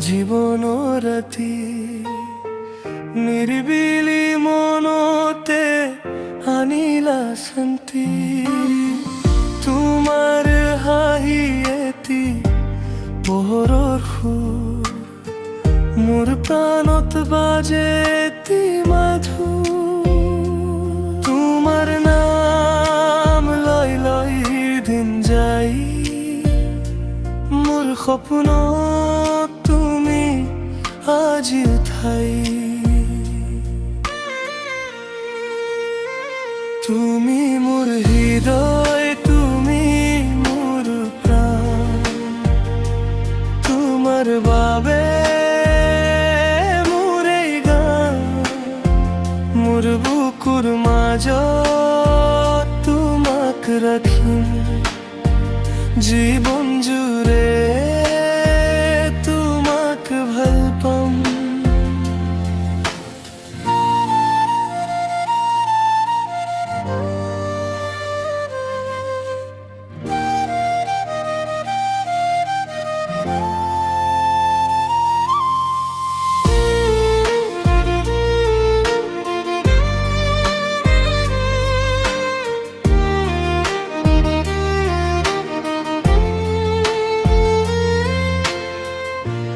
জীৱন ৰাতি নিৰিবিলি মনতে আনিলা শান্তি তোমাৰ হাঁহি এটি পোহৰৰ সুৰ মোৰ প্ৰাণত বাজে এটি মাধুৰ তোমাৰ নাম লৈ লৈ দিন যায় মোৰ সপোনত তুমি আজি ঠাই তুমি মোৰ হৃদয় তুমি মোৰ প্ৰাণ তোমাৰ বাবে মোৰ এই গান মোৰ বুকুৰ মাজত তোমাক ৰাখিম জীৱন জুৰে তোমাক ভাল পাম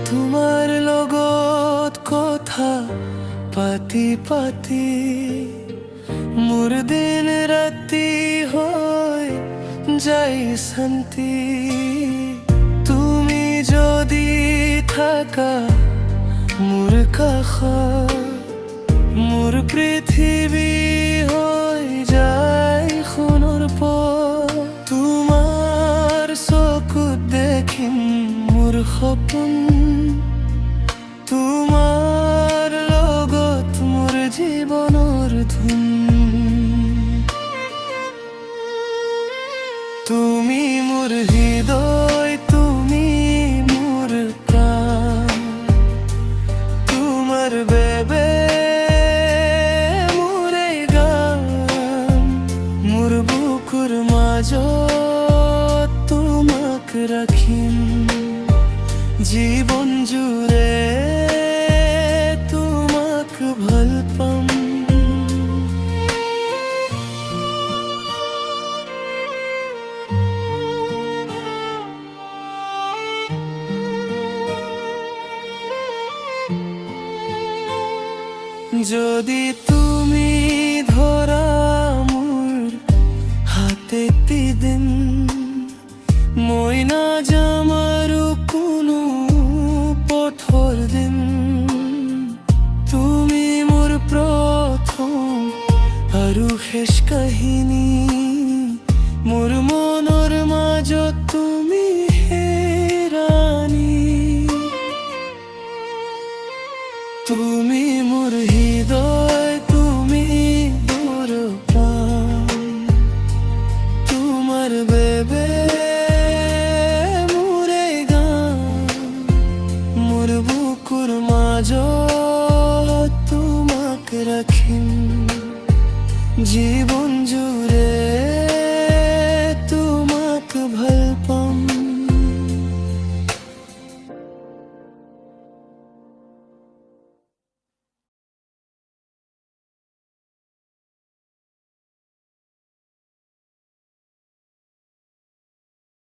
তোমাৰ লগত কথা পাতি পাতি মোৰ দিন ৰাতি হৈ যায় শান্তি তুমি যদি থাকা মোৰ কাষত মোৰ পৃথিৱী হৈ যায় সোণৰ পথ তোমাৰ চকুত দেখিম মোৰ সপোন তোমাৰ লগত মোৰ জীৱনৰ ধুন তুমি মোৰ হৃদয় তুমি মোৰ প্ৰাণ তোমাৰ বাবে মোৰ এই গান মোৰ বুকুৰ মাজত তোমাক ৰাখিম জীৱন জুৰে তোমাক ভাল পাম যদি তুমি ধৰা মোৰ হাতেতি দিন মই নাযাম আৰু কোনো পথৰ দিন তুমি মোৰ প্ৰথম আৰু শেষ কাহিনী মোৰ মনৰ মাজত তুমি হেৰানী তুমি মোৰ হৃদয় তুমি মোৰ প্ৰাণ তোমাৰ বাবে মোৰ এই গান মোৰ বুকুৰ মাজত তোমাক ৰাখিম জীৱন জুৰে তোমাক ভাল